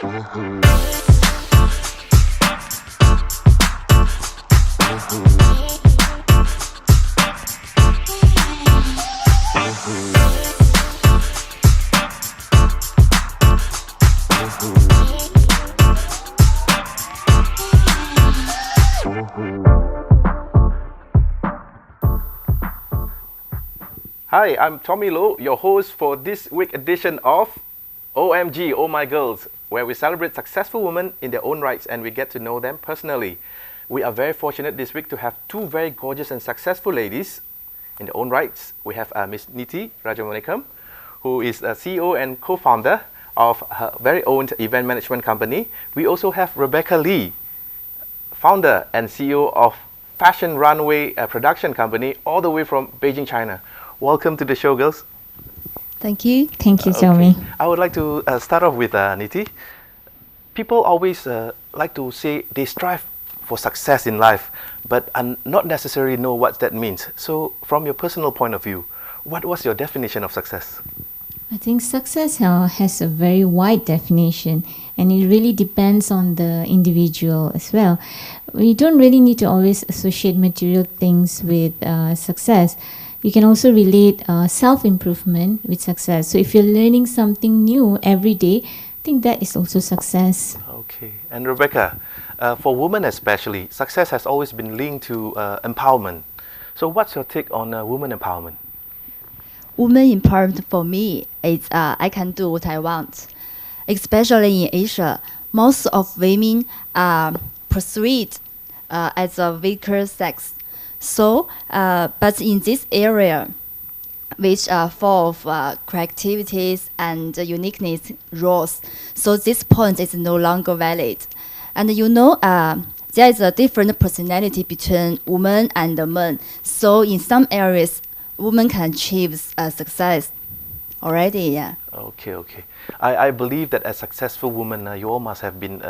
Hi, I'm Tommy Low, your host for this week's edition of OMG, Oh My Girls, where we celebrate successful women in their own rights and we get to know them personally. We are very fortunate this week to have two very gorgeous and successful ladies in their own rights. We have Miss Niti Rajamanikam, who is a CEO and co-founder of her very own event management company. We also have Rebecca Lee, founder and CEO of Fashion Runway production company all the way from Beijing, China. Welcome to the show, girls. Thank you. Thank you, Tommy. I would like to start off with Niti. People always like to say they strive for success in life, but not necessarily know what that means. So, from your personal point of view, what was your definition of success? I think success has a very wide definition, and it really depends on the individual as well. We don't really need to always associate material things with success. You can also relate self-improvement with success. So if you're learning something new every day, I think that is also success. Okay. And Rebecca, for women especially, success has always been linked to empowerment. So what's your take on women empowerment? Women empowerment for me is I can do what I want. Especially in Asia, most of women are perceived as a weaker sex. So, but in this area, which are full of creativity and uniqueness roles, so this point is no longer valid. And there is a different personality between women and men. So in some areas, women can achieve success already. Yeah. Okay. I believe that as successful woman, you all must have been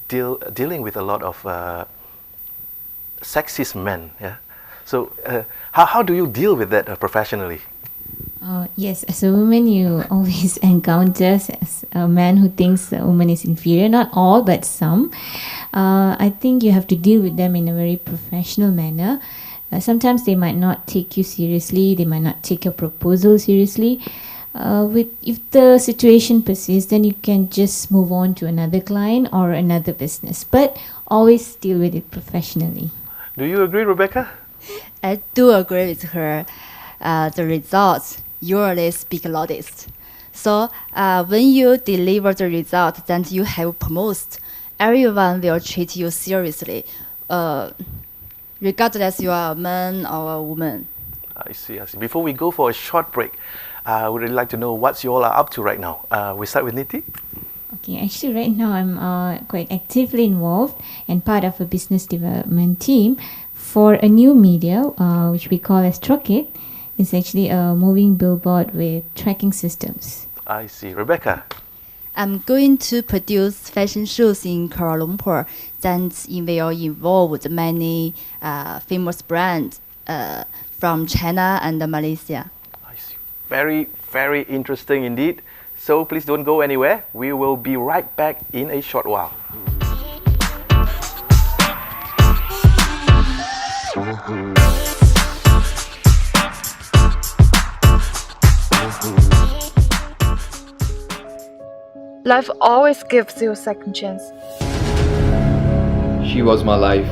dealing with a lot of sexist men, yeah. So, how do you deal with that professionally? Yes, as a woman, you always encounter a man who thinks a woman is inferior. Not all, but some. I think you have to deal with them in a very professional manner. Sometimes they might not take you seriously. They might not take your proposal seriously. If the situation persists, then you can just move on to another client or another business. But always deal with it professionally. Do you agree, Rebecca? I do agree with her. The results usually speak loudest. So when you deliver the result that you have promised, everyone will treat you seriously, regardless you are a man or a woman. I see. Before we go for a short break, I would really like to know what you all are up to right now. We start with Niti. Okay, actually right now I'm quite actively involved and part of a business development team for a new media, which we call as Truckit. It's actually a moving billboard with tracking systems. I see. Rebecca? I'm going to produce fashion shows in Kuala Lumpur that will involve many famous brands from China and Malaysia. I see. Very, very interesting indeed. So please don't go anywhere. We will be right back in a short while. Life always gives you a second chance. She was my life.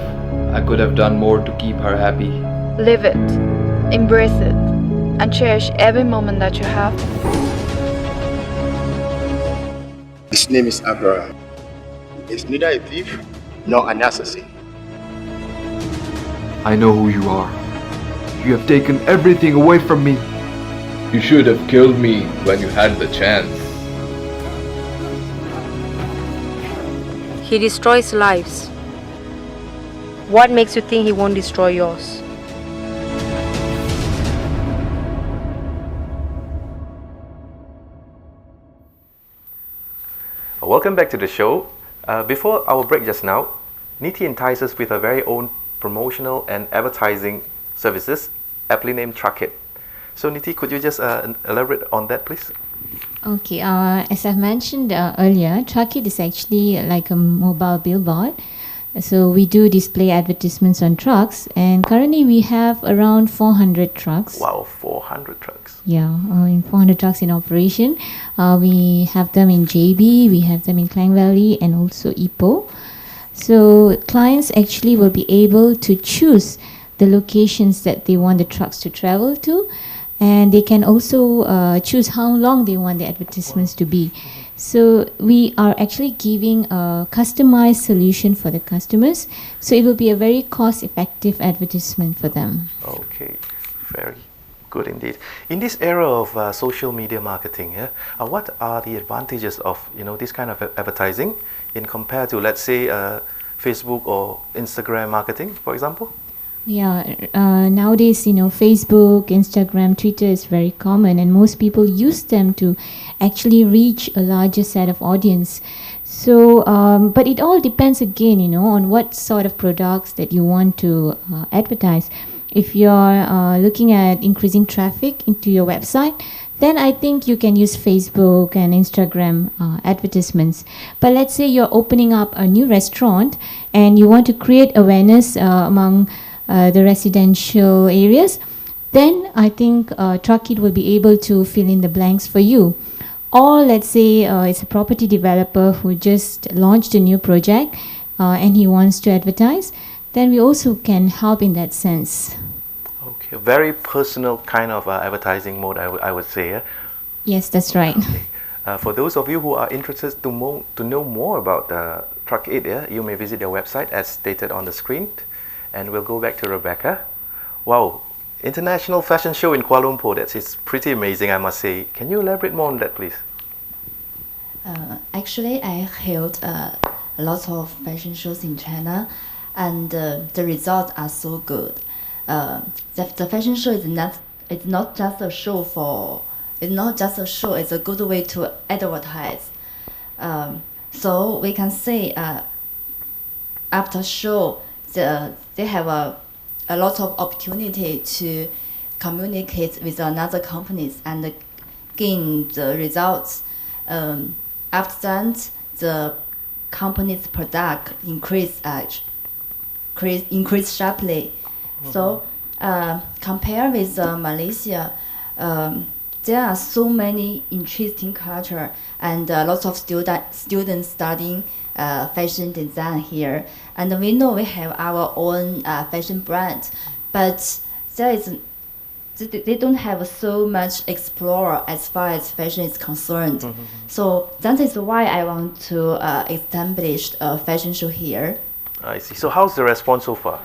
I could have done more to keep her happy. Live it, embrace it, and cherish every moment that you have. His name is Abraham. He is neither a thief nor an assassin. I know who you are. You have taken everything away from me. You should have killed me when you had the chance. He destroys lives. What makes you think he won't destroy yours? Welcome back to the show. Before our break just now, Niti entices us with her very own promotional and advertising services, aptly named Truckit. So Niti, could you just elaborate on that, please? Okay, as I mentioned earlier, Truckit is actually like a mobile billboard. So we do display advertisements on trucks, and currently we have around 400 trucks. Wow, 400 trucks. Yeah, in 400 trucks in operation. We have them in JB, we have them in Klang Valley, and also Ipoh. So clients actually will be able to choose the locations that they want the trucks to travel to, and they can also choose how long they want the advertisements to be. So we are actually giving a customized solution for the customers, so it will be a very cost-effective advertisement for them. Okay, very good indeed. In this era of social media marketing, what are the advantages of this kind of advertising in compared to, let's say, Facebook or Instagram marketing, for example? Yeah, nowadays, Facebook, Instagram, Twitter is very common, and most people use them to actually reach a larger set of audience. So, but it all depends again, on what sort of products that you want to advertise. If you're looking at increasing traffic into your website, then I think you can use Facebook and Instagram advertisements. But let's say you're opening up a new restaurant and you want to create awareness among the residential areas, then I think Truckit will be able to fill in the blanks for you. Or let's say it's a property developer who just launched a new project and he wants to advertise, then we also can help in that sense. Okay, a very personal kind of advertising mode, I would say. Yes, that's right. Okay. For those of you who are interested to know more about Truckit, you may visit their website as stated on the screen. And we'll go back to Rebecca. Wow, International Fashion Show in Kuala Lumpur, it's pretty amazing, I must say. Can you elaborate more on that, please? Actually, I held a lot of fashion shows in China, and the results are so good. The fashion show is not just a show it's a good way to advertise. So we can say after show, they have a lot of opportunity to communicate with another companies and gain the results. After that, the company's product increase sharply. Mm-hmm. So compare with Malaysia, there are so many interesting culture and lots of students studying fashion design here, and we know we have our own fashion brand, but they don't have so much explore as far as fashion is concerned. Mm-hmm. So that is why I want to establish a fashion show here. I see. So how's the response so far?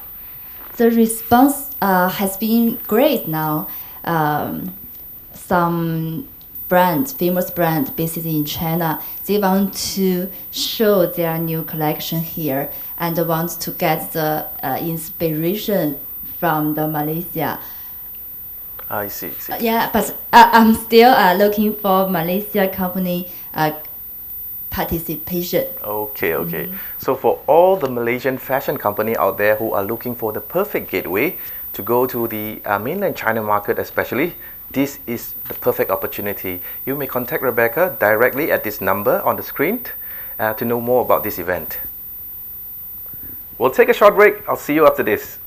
The response has been great now. Some famous brand based in China, they want to show their new collection here and want to get the inspiration from the Malaysia. I see. Yeah, but I'm still looking for Malaysia company participation. Okay. Mm-hmm. So for all the Malaysian fashion company out there who are looking for the perfect gateway to go to the mainland China market especially, this is the perfect opportunity. You may contact Rebecca directly at this number on the screen to know more about this event. We'll take a short break. I'll see you after this.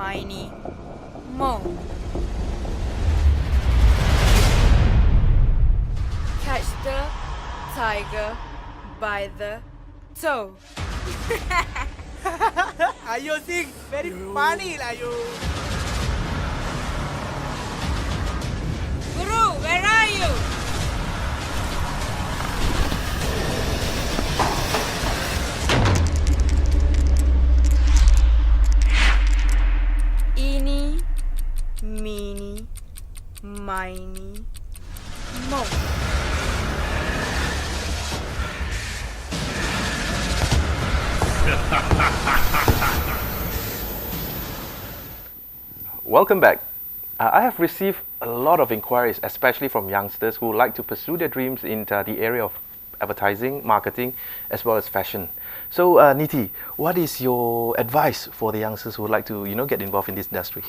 Mini, mo. Catch the tiger by the toe. Ayo sing, very funny lah you. Guru, where are you? Eeny, meeny, miny, mo. welcome back. I have received a lot of inquiries, especially from youngsters who like to pursue their dreams in the area of advertising, marketing, as well as fashion. So, Niti, what is your advice for the youngsters who would like to, get involved in this industry?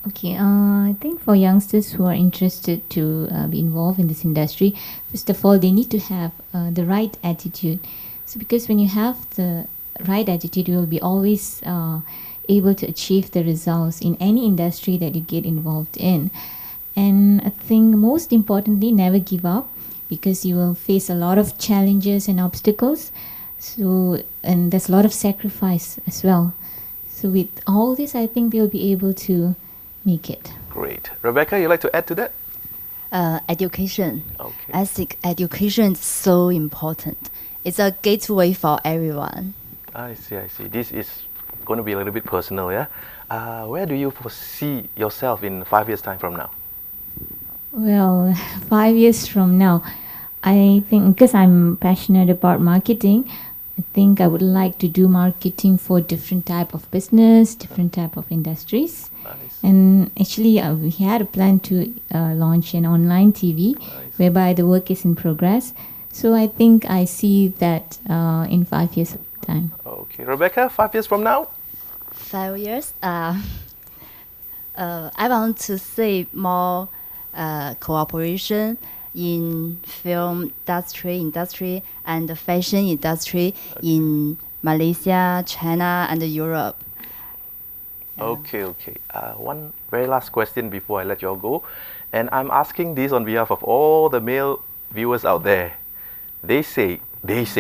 Okay, I think for youngsters who are interested to be involved in this industry, first of all, they need to have the right attitude. So, because when you have the right attitude, you will be always able to achieve the results in any industry that you get involved in. And I think most importantly, never give up, because you will face a lot of challenges and obstacles. So, and there's a lot of sacrifice as well. So with all this, I think they'll be able to make it. Great. Rebecca, you'd like to add to that? Education. Okay. I think education is so important. It's a gateway for everyone. I see. This is going to be a little bit personal, yeah? Where do you foresee yourself in 5 years' time from now? Well, 5 years from now, I think because I'm passionate about marketing, I think I would like to do marketing for different type of business, different type of industries. Nice. And actually, we had a plan to launch an online TV, whereby the work is in progress. So I think I see that in 5 years' time. Okay, Rebecca, 5 years from now? 5 years. I want to see more cooperation in film industry and the fashion industry in Malaysia, China, and Europe. Okay. One very last question before I let you all go. And I'm asking this on behalf of all the male viewers out there. They say,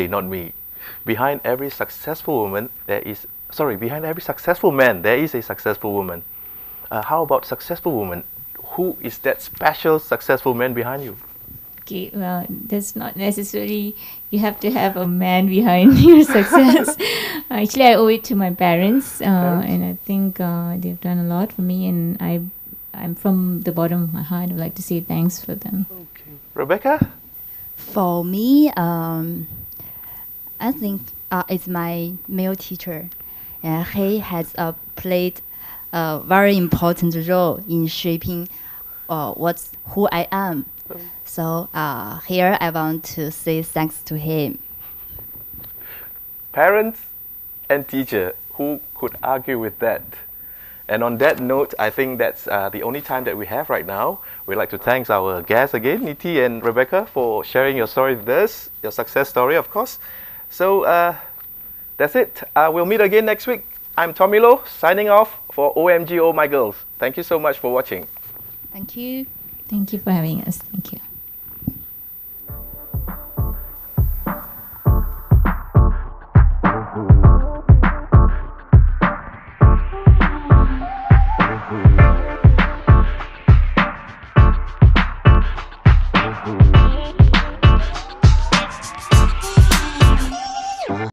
not me. Behind every successful man, there is a successful woman. How about successful woman? Who is that special successful man behind you? Okay, well, that's not necessarily you have to have a man behind your success. Actually, I owe it to my parents, and I think they've done a lot for me, and I'm from the bottom of my heart. I'd like to say thanks for them. Okay, Rebecca? For me, I think it's my male teacher. He has played a very important role in shaping who I am. So here I want to say thanks to him. Parents and teacher, who could argue with that? And on that note, I think that's the only time that we have right now. We'd like to thank our guests again, Niti and Rebecca, for sharing your story with us, your success story, of course. So that's it. We'll meet again next week. I'm Tommy Loh, signing off for OMG, Oh My Girls. Thank you so much for watching. Thank you. Thank you for having us. Thank you.